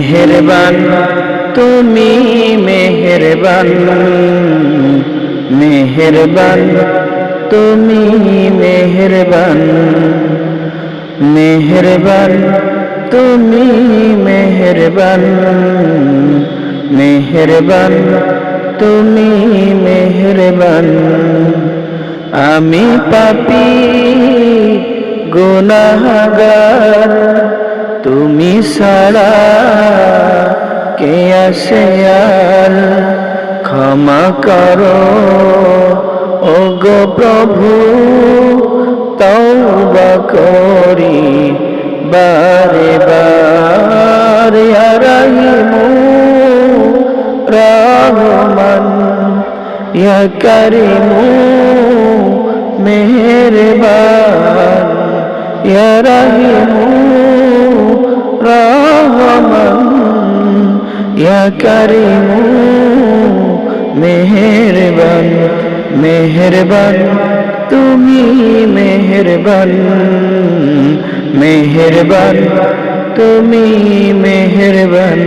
মেহেরবান তুমি মেহেরবান, মেহেরবান তুমি মেহেরবান, মেহেরবান তুমি মেহেরবান, মেহেরবান তুমি মেহেরবান। আমি পাপী গুনাহগার, তুমি ছাড়া কে আছে আর, ক্ষমা করো ওগো প্রভু, তওবা করি বারে বার। ইয়া রাহিমু রহমান, ইয়া কারিমু মেহেরবান, ইয়া রাহিমু রহমান, ইয়া কারিমু মেহেরবান। মেহেরবান তুমি মেহেরবান, মেহেরবান তুমি মেহেরবান।